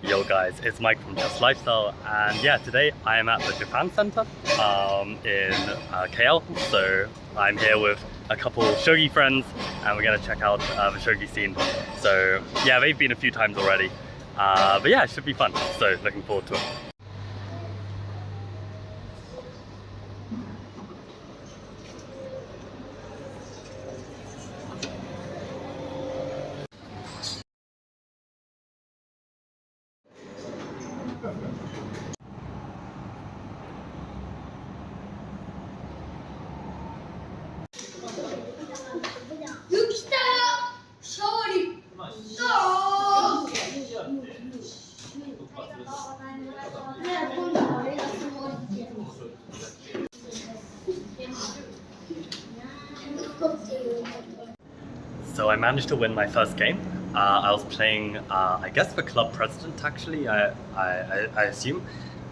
Yo guys, it's Mike from Chess Lifestyle, and yeah, today I am at the Japan Center in KL. So I'm here with a couple Shogi friends, and we're gonna check out the Shogi scene. So yeah, they've been a few times already, but yeah, it should be fun. So looking forward to it. So I managed to win my first game. I was playing, I guess, the club president actually, I assume.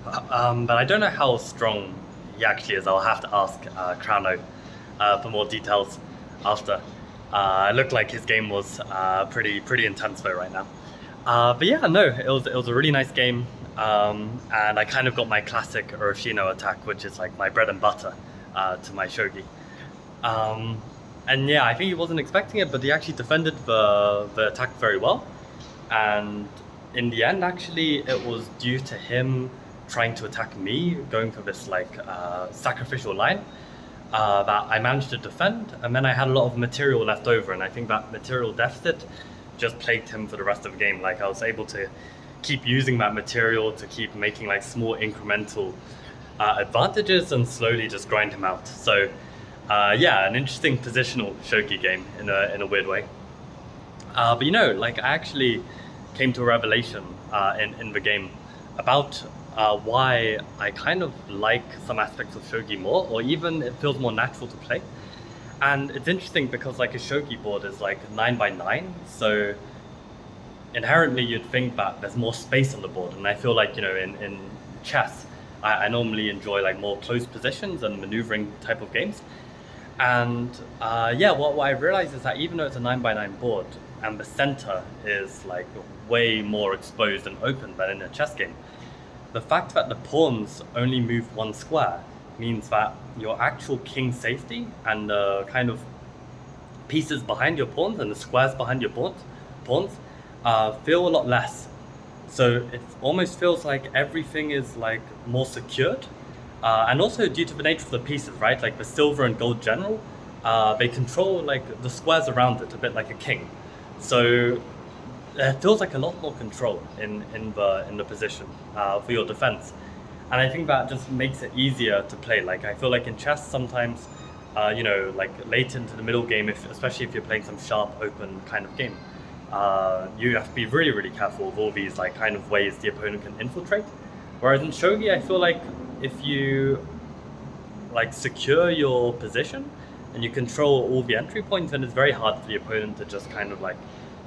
But I don't know how strong he actually is. I'll have to ask Crowno for more details after. It looked like his game was pretty intense though right now. But yeah, no, it was a really nice game. And I kind of got my classic Uroshino attack, which is like my bread and butter to my Shogi. And yeah, I think he wasn't expecting it, but he actually defended the attack very well. And in the end, actually, it was due to him trying to attack me, going for this like sacrificial line, that I managed to defend. And then I had a lot of material left over, and I think that material deficit just plagued him for the rest of the game. Like I was able to keep using that material to keep making like small incremental advantages and slowly just grind him out. So yeah, an interesting positional Shogi game in a weird way. But you know, like I actually came to a revelation in the game about why I kind of like some aspects of Shogi more, or even it feels more natural to play. And it's interesting because like a Shogi board is like 9x9, so inherently you'd think that there's more space on the board. And I feel like, you know, in chess, I normally enjoy like more close positions and maneuvering type of games. And yeah, what I realized is that even though it's a 9x9 board and the center is like way more exposed and open than in a chess game, the fact that the pawns only move one square means that your actual king safety and the kind of pieces behind your pawns and the squares behind your pawns feel a lot less. So it almost feels like everything is like more secured. And also due to the nature of the pieces, right? Like the silver and gold general, they control like the squares around it a bit like a king. So it feels like a lot more control in the position for your defense. And I think that just makes it easier to play. Like I feel like in chess sometimes, you know, like late into the middle game, especially if you're playing some sharp open kind of game, you have to be really careful of all these like kind of ways the opponent can infiltrate. Whereas in Shogi, I feel like if you like secure your position and you control all the entry points, then it's very hard for the opponent to just kind of like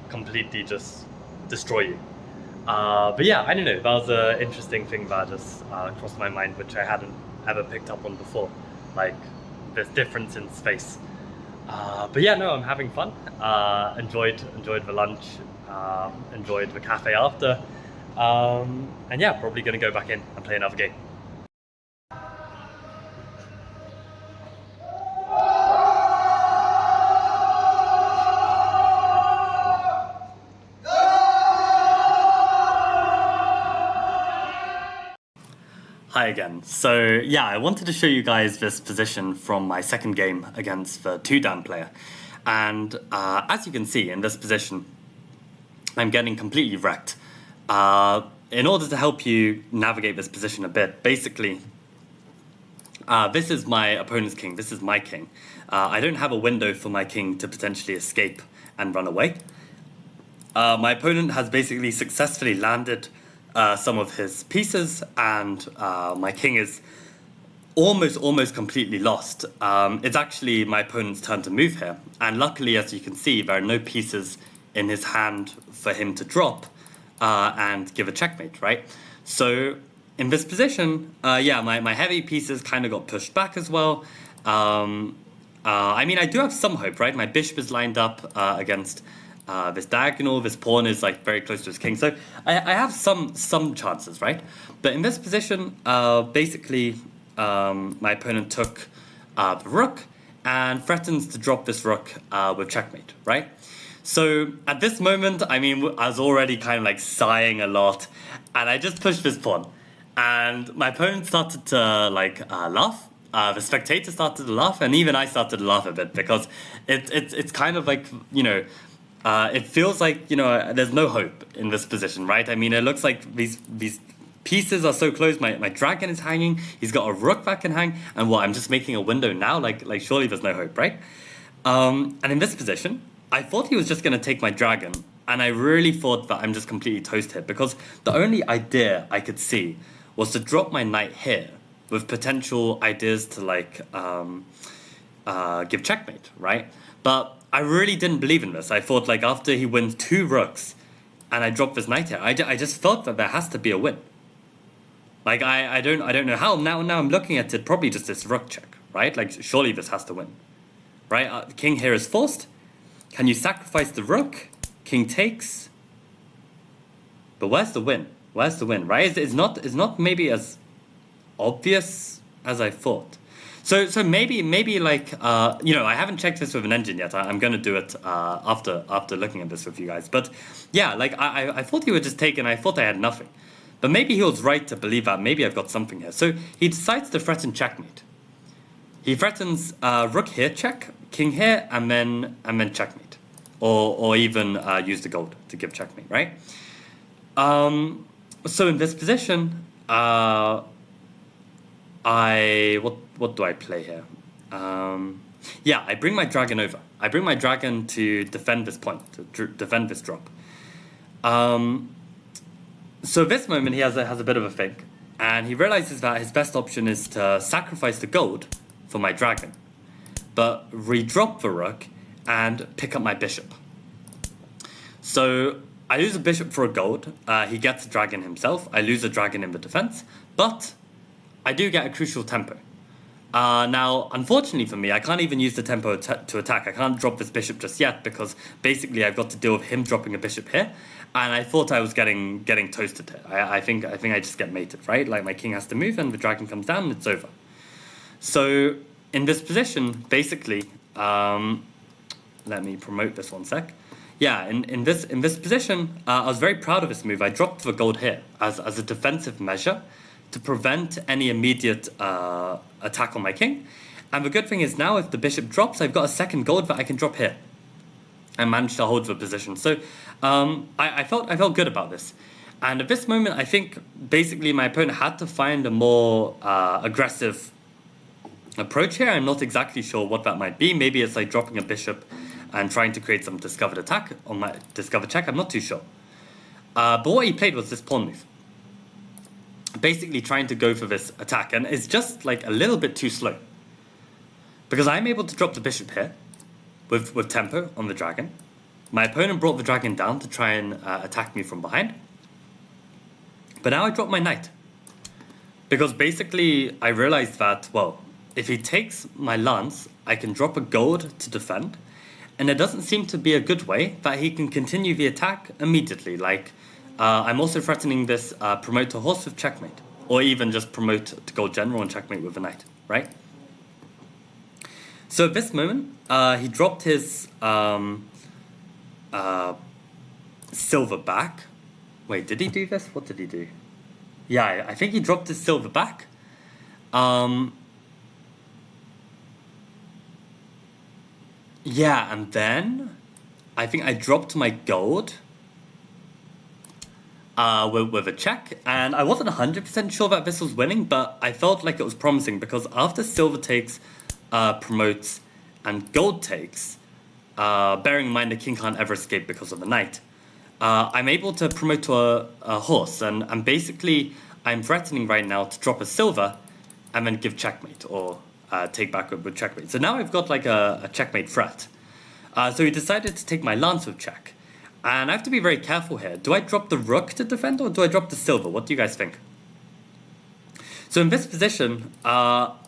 completely just destroy you. But yeah, I don't know, that was an interesting thing that just crossed my mind, which I hadn't ever picked up on before, like this difference in space. But yeah, no, I'm having fun. Enjoyed the lunch, enjoyed the cafe after, and yeah, probably gonna go back in and play another game. Hi again. So yeah, I wanted to show you guys this position from my second game against the 2-dan player. And as you can see in this position, I'm getting completely wrecked. In order to help you navigate this position a bit, basically, this is my opponent's king, this is my king. I don't have a window for my king to potentially escape and run away. My opponent has basically successfully landed some of his pieces, and my king is almost completely lost. It's actually my opponent's turn to move here, and luckily, as you can see, there are no pieces in his hand for him to drop and give a checkmate, right? So in this position, yeah, my heavy pieces kind of got pushed back as well, I mean, I do have some hope, right? My bishop is lined up against this diagonal. This pawn is like very close to his king, so I have some chances, right? But in this position, basically, my opponent took the rook and threatens to drop this rook with checkmate, right? So at this moment, I mean, I was already kind of like sighing a lot, and I just pushed this pawn, and my opponent started to like laugh. The spectator started to laugh, and even I started to laugh a bit because it's kind of like, you know, it feels like, you know, there's no hope in this position, right? I mean, it looks like these pieces are so close. My dragon is hanging. He's got a rook that can hang, and what? I'm just making a window now. Like surely there's no hope, right? And in this position, I thought he was just gonna take my dragon, and I really thought that I'm just completely toast here because the only idea I could see was to drop my knight here with potential ideas to like give checkmate, right? But I really didn't believe in this. I thought like after he wins 2 rooks and I drop this knight here, I just felt that there has to be a win. Like I don't know how. Now I'm looking at it, probably just this rook check, right? Like surely this has to win, right? The king here is forced. Can you sacrifice the rook? King takes. But where's the win? Where's the win, right? It's not maybe as obvious as I thought. So maybe like you know, I haven't checked this with an engine yet. I'm gonna do it after looking at this with you guys. But yeah, like I thought he would just take, and I thought I had nothing. But maybe he was right to believe that maybe I've got something here. So he decides to threaten checkmate. He threatens rook here check, king here, and then checkmate, or even use the gold to give checkmate, right? So in this position, what do I play here? Yeah, I bring my dragon over. I bring my dragon to defend this point, to defend this drop. So at this moment, he has a bit of a think, and he realizes that his best option is to sacrifice the gold for my dragon, but redrop the rook and pick up my bishop. So I lose a bishop for a gold. He gets a dragon himself. I lose a dragon in the defense, but I do get a crucial tempo. Now, unfortunately for me, I can't even use the tempo to attack. I can't drop this bishop just yet because basically I've got to deal with him dropping a bishop here, and I thought I was getting toasted here. I think I just get mated, right? Like my king has to move and the dragon comes down and it's over. So in this position, basically, let me promote this one sec. Yeah, in this position, I was very proud of this move. I dropped the gold here as a defensive measure to prevent any immediate attack on my king. And the good thing is now if the bishop drops, I've got a second gold that I can drop here and manage to hold the position. So I felt good about this. And at this moment, I think basically my opponent had to find a more aggressive approach here. I'm not exactly sure what that might be. Maybe it's like dropping a bishop and trying to create some discovered attack on my discovered check. I'm not too sure. But what he played was this pawn move. Basically trying to go for this attack, and it's just like a little bit too slow. Because I'm able to drop the bishop here with tempo on the dragon. My opponent brought the dragon down to try and attack me from behind. But now I drop my knight. Because basically I realized that, well, if he takes my lance, I can drop a gold to defend. And it doesn't seem to be a good way that he can continue the attack immediately. Like, I'm also threatening this promote to horse with checkmate. Or even just promote to gold general and checkmate with a knight, right? So at this moment, he dropped his silver back. Wait, did he do this? What did he do? Yeah, I think he dropped his silver back. Yeah, and then I think I dropped my gold with a check, and I wasn't 100% sure that this was winning, but I felt like it was promising because after silver takes, promotes, and gold takes, bearing in mind the king can't ever escape because of the knight, I'm able to promote to a horse, and basically I'm threatening right now to drop a silver and then give checkmate, or take back with checkmate. So now I've got like a checkmate threat. So he decided to take my lance with check. And I have to be very careful here. Do I drop the rook to defend, or do I drop the silver? What do you guys think? So in this position,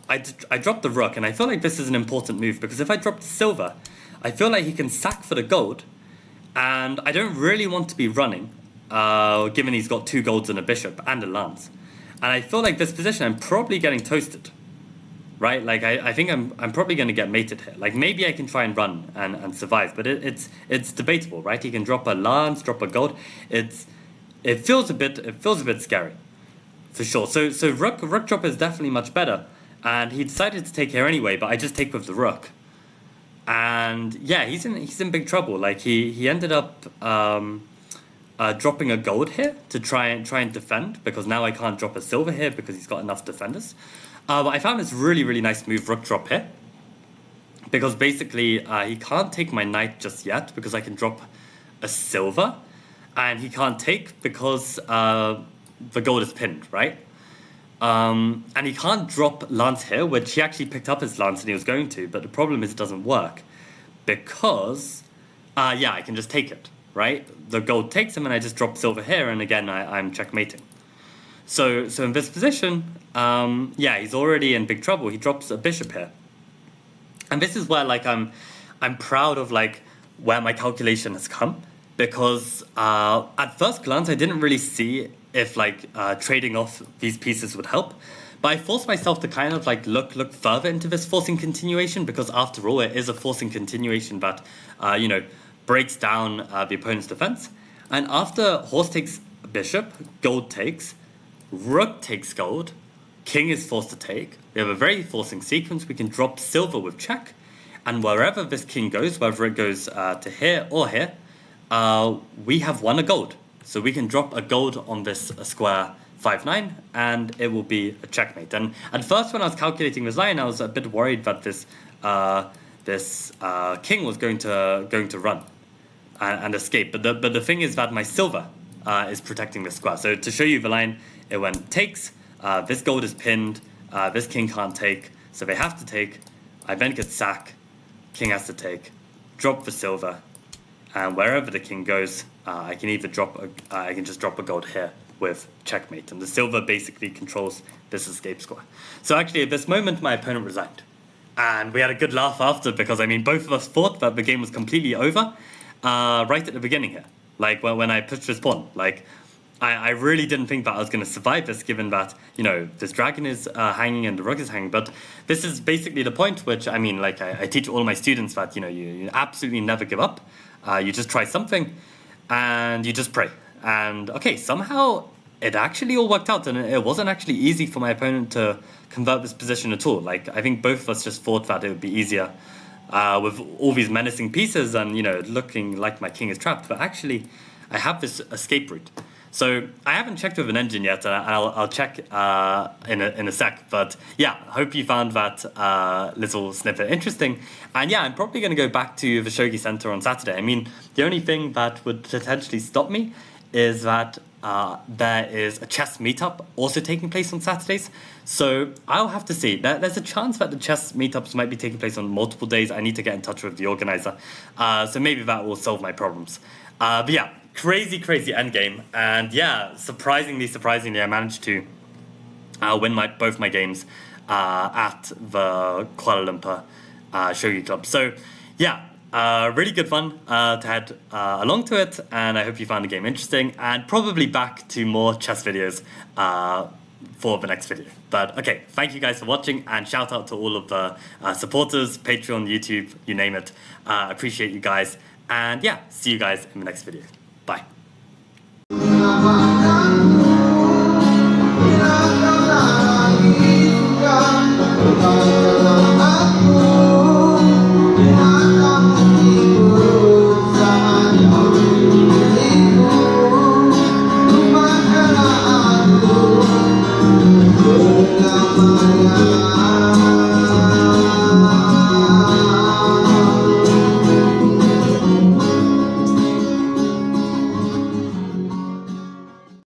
I dropped the rook, and I feel like this is an important move, because if I drop the silver, I feel like he can sack for the gold, and I don't really want to be running, given he's got 2 golds and a bishop and a lance. And I feel like this position, I'm probably getting toasted, right? Like, I think I'm probably going to get mated here. Like, maybe I can try and run and survive, but it's debatable, right? He can drop a lance, drop a gold. It feels a bit scary, for sure. So rook drop is definitely much better. And he decided to take here anyway, but I just take with the rook. And yeah, he's in big trouble. Like, he ended up dropping a gold here to try and defend, because now I can't drop a silver here because he's got enough defenders. But I found this really, really nice move, rook drop here, because basically he can't take my knight just yet because I can drop a silver, and he can't take because the gold is pinned, right? And he can't drop lance here, which he actually picked up his lance and he was going to, but the problem is it doesn't work because, yeah, I can just take it, right? The gold takes him and I just drop silver here, and again, I'm checkmating. So in this position, yeah, he's already in big trouble. He drops a bishop here. And this is where, like, I'm proud of, like, where my calculation has come, because at first glance, I didn't really see if, like, trading off these pieces would help. But I forced myself to kind of, like, look further into this forcing continuation, because after all, it is a forcing continuation that, you know, breaks down the opponent's defense. And after horse takes bishop, gold takes, rook takes gold, king is forced to take. We have a very forcing sequence. We can drop silver with check, and wherever this king goes, whether it goes to here or here, we have won a gold. So we can drop a gold on this square 5-9, and it will be a checkmate. And at first, when I was calculating this line, I was a bit worried that this king was going to run and escape. But the thing is that my silver is protecting the square. So to show you the line, it went takes. This gold is pinned. This king can't take, so they have to take. I then get sack. King has to take. Drop the silver, and wherever the king goes, I can either I can just drop a gold here with checkmate, and the silver basically controls this escape square. So actually, at this moment, my opponent resigned, and we had a good laugh after, because I mean, both of us thought that the game was completely over right at the beginning here. Like when I pushed this pawn, like. I really didn't think that I was going to survive this, given that, you know, this dragon is hanging and the rook is hanging. But this is basically the point, which, I mean, like, I teach all my students that, you know, you absolutely never give up. You just try something and you just pray. And, okay, somehow it actually all worked out, and it wasn't actually easy for my opponent to convert this position at all. Like, I think both of us just thought that it would be easier with all these menacing pieces and, you know, looking like my king is trapped. But actually, I have this escape route. So I haven't checked with an engine yet, and I'll check in a sec. But yeah, hope you found that little snippet interesting. And yeah, I'm probably going to go back to the Shogi Center on Saturday. I mean, the only thing that would potentially stop me is that there is a chess meetup also taking place on Saturdays. So I'll have to see. There's a chance that the chess meetups might be taking place on multiple days. I need to get in touch with the organizer. So maybe that will solve my problems. But yeah. Crazy endgame, and yeah, surprisingly, I managed to win both my games at the Kuala Lumpur Shogi Club. So yeah, really good fun to head along to it, and I hope you found the game interesting, and probably back to more chess videos for the next video. But okay, thank you guys for watching, and shout out to all of the supporters, Patreon, YouTube, you name it. Appreciate you guys, and yeah, see you guys in the next video. Bye.